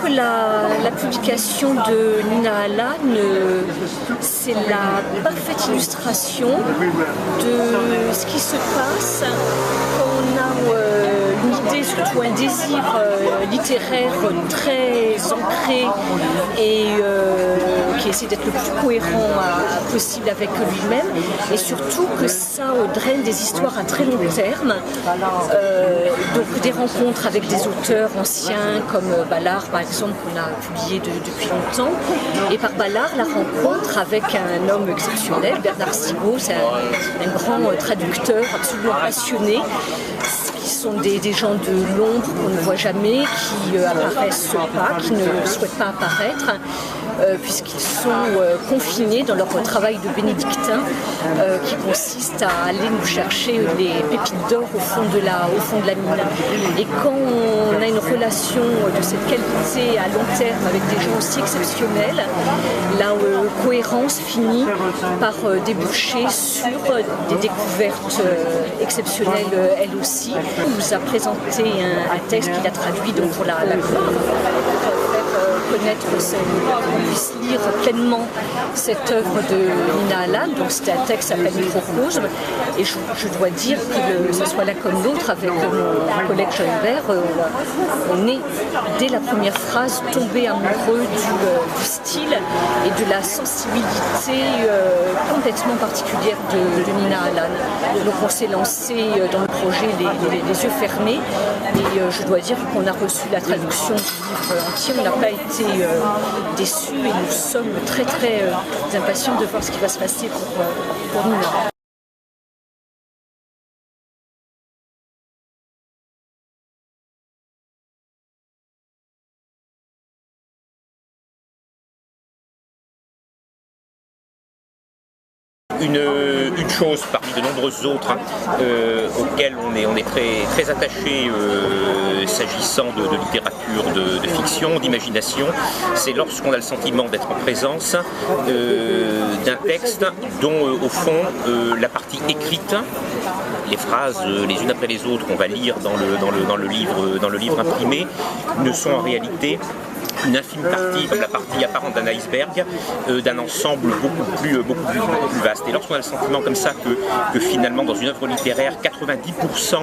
que la publication de Nina Allan, c'est la parfaite illustration de ce qui se passe quand on a une idée, surtout un désir littéraire très ancré et qui essaie d'être le plus cohérent possible avec lui-même, et surtout que ça draine des histoires à très long terme, donc des rencontres avec des auteurs anciens comme Ballard par exemple, qu'on a publié depuis longtemps, et par Ballard la rencontre avec un homme exceptionnel, Bernard Sigaud, c'est un grand traducteur absolument passionné, qui sont des gens de l'ombre qu'on ne voit jamais, qui apparaissent pas, qui ne souhaitent pas apparaître, puisqu'ils sont confinés dans leur travail de bénédictin, qui consiste à aller nous chercher les pépites d'or au fond de la mine. Et quand on a une relation de cette qualité à long terme avec des gens aussi exceptionnels, la cohérence finit par déboucher sur des découvertes exceptionnelles elles aussi. Il nous a présenté un texte qu'il a traduit donc pour la gloire, connaître, qu'on puisse lire pleinement cette œuvre de Nina Allan. Donc c'était un texte qui s'appelle Microcosme, et je dois dire que ce soit l'un comme l'autre, avec mon collègue Jean-Hubert, on est dès la première phrase tombé amoureux du style et de la sensibilité complètement particulière de Nina Allan. Donc on s'est lancé dans le projet les yeux fermés, et je dois dire qu'on a reçu la traduction du livre entier, on n'a pas été déçus, et nous sommes très impatients de voir ce qui va se passer pour nous. Une chose parmi de nombreuses autres auxquelles on est très attaché s'agissant de littérature, de fiction, d'imagination, c'est lorsqu'on a le sentiment d'être en présence d'un texte dont au fond la partie écrite, les phrases les unes après les autres qu'on va lire dans le livre imprimé, ne sont en réalité une infime partie, comme la partie apparente d'un iceberg, d'un ensemble beaucoup plus vaste. Et lorsqu'on a le sentiment comme ça que finalement dans une œuvre littéraire, 90%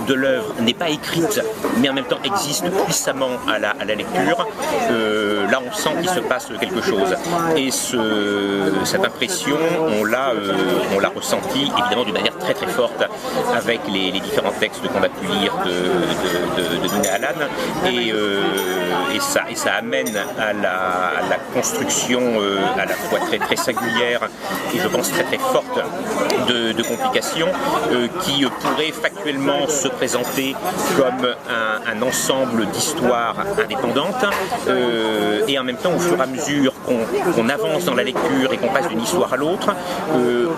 de l'œuvre n'est pas écrite, mais en même temps existe puissamment à la lecture, là on sent qu'il se passe quelque chose. Et cette impression, on l'a ressentie évidemment d'une manière très forte avec les différents textes qu'on a pu lire de Nina Allan, et ça amène à la construction à la fois très singulière et je pense très forte de complications qui pourraient factuellement se présenter comme un ensemble d'histoires indépendantes, et en même temps au fur et à mesure qu'on avance dans la lecture et qu'on passe d'une histoire à l'autre,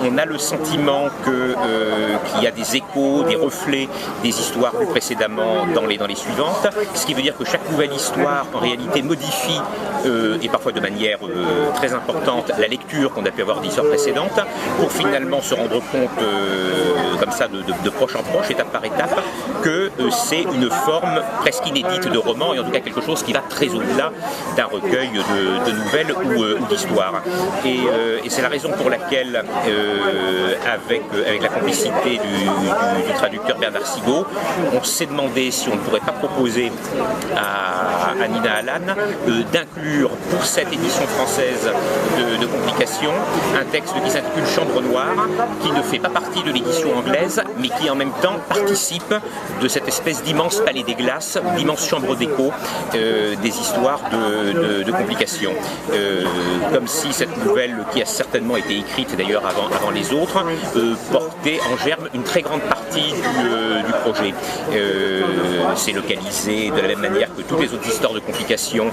on a le sentiment qu'il y a des échos, des reflets des histoires plus précédemment dans les suivantes, ce qui veut dire que chaque nouvelle histoire en réalité modifie et parfois de manière très importante la lecture qu'on a pu avoir d'histoires précédentes, pour finalement se rendre compte comme ça de proche en proche, étape par étape, que c'est une forme presque inédite de roman, et en tout cas quelque chose qui va très au-delà d'un recueil de nouvelles ou d'histoires. Et c'est la raison pour laquelle avec la complicité du traducteur Bernard Sigaud, on s'est demandé si on ne pourrait pas proposer à Nina Allan d'inclure pour cette édition française de Complications un texte qui s'intitule Chambre Noire, qui ne fait pas partie de l'édition anglaise, mais qui en même temps participe de cette espèce d'immense palais des glaces, d'immense chambre d'écho des histoires de Complications. Comme si cette nouvelle, qui a certainement été écrite d'ailleurs avant les autres, portait en germe une très grande partie du projet. C'est localisé de la même manière que toutes les autres histoires de Complications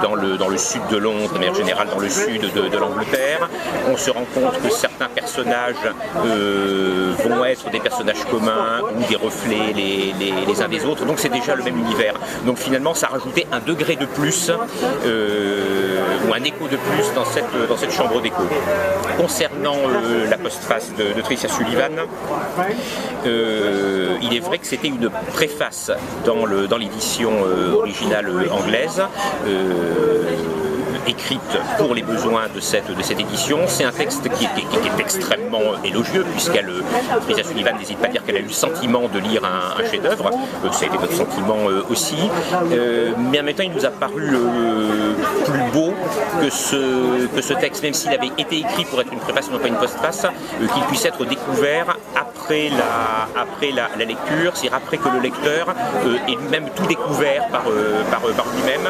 dans le sud de Londres, de manière générale dans le sud de l'Angleterre. On se rend compte que certains personnages vont être des personnages communs ou des reflets les uns des autres, donc c'est déjà le même univers. Donc finalement ça rajoutait un degré de plus ou un écho de plus dans cette chambre d'écho. Concernant la postface de Tricia Sullivan, il est vrai que c'était une préface dans l'édition originale anglaise, thèse écrite pour les besoins de cette édition. C'est un texte qui est extrêmement élogieux, Teresa Sullivan n'hésite pas à dire qu'elle a eu le sentiment de lire un chef-d'œuvre. Ça a été notre sentiment aussi. Mais en même temps, il nous a paru plus beau que ce texte, même s'il avait été écrit pour être une préface, non pas une postface, qu'il puisse être découvert après la lecture, c'est-à-dire après que le lecteur ait lui-même tout découvert par lui-même.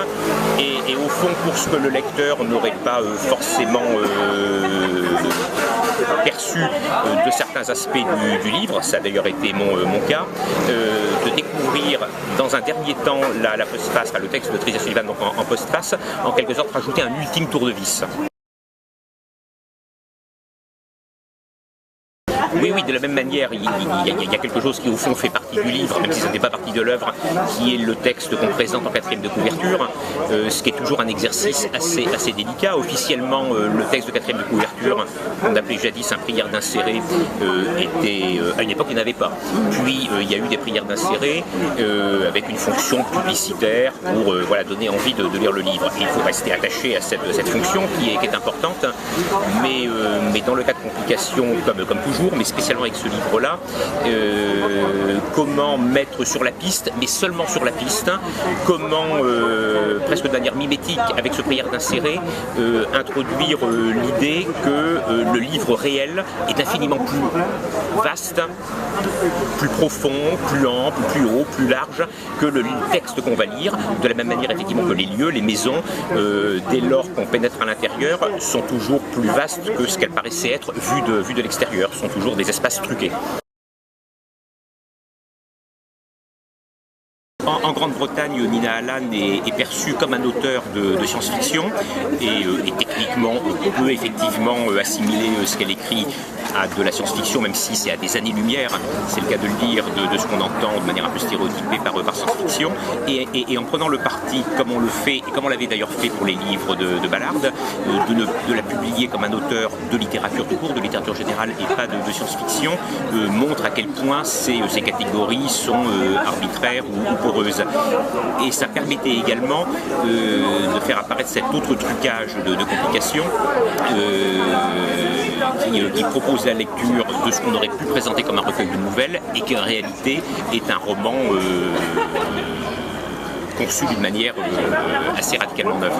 Et au fond, pour ce que le lecteur n'aurait pas forcément perçu de certains aspects du livre, ça a d'ailleurs été mon cas, de découvrir dans un dernier temps la postface, le texte de Teresa Sullivan donc en postface, en quelque sorte rajouter un ultime tour de vis. Oui, de la même manière, il y a quelque chose qui au fond fait partie du livre, même si ça n'est pas partie de l'œuvre, qui est le texte qu'on présente en quatrième de couverture, ce qui est toujours un exercice assez délicat. Officiellement, le texte de quatrième de couverture, qu'on appelait jadis un prière d'inséré, à une époque il n'y en avait pas. Puis il y a eu des prières d'inséré avec une fonction publicitaire pour donner envie de lire le livre. Et il faut rester attaché à cette fonction qui est importante, mais dans le cas de complications, comme toujours, mais spécialement avec ce livre-là, comment mettre sur la piste, mais seulement sur la piste, comment, presque de manière mimétique, avec ce prière d'insérer, introduire l'idée que le livre réel est infiniment plus vaste, plus profond, plus ample, plus haut, plus large que le texte qu'on va lire, de la même manière effectivement que les lieux, les maisons, dès lors qu'on pénètre à l'intérieur, sont toujours plus vastes que ce qu'elles paraissaient être vues de l'extérieur, sont toujours des espaces truqués. En Grande-Bretagne, Nina Allan est perçue comme un auteur de science-fiction et techniquement peut effectivement assimiler ce qu'elle écrit à de la science-fiction, même si c'est à des années-lumière, c'est le cas de le dire, de ce qu'on entend de manière un peu stéréotypée par science-fiction. Et en prenant le parti, comme on le fait, et comme on l'avait d'ailleurs fait pour les livres de Ballard, de la publier comme un auteur de littérature tout court, de littérature générale et pas de science-fiction, montre à quel point ces catégories sont arbitraires ou poreuses. Et ça permettait également de faire apparaître cet autre trucage de complications qui propose la lecture de ce qu'on aurait pu présenter comme un recueil de nouvelles et qui en réalité est un roman conçu d'une manière assez radicalement neuve.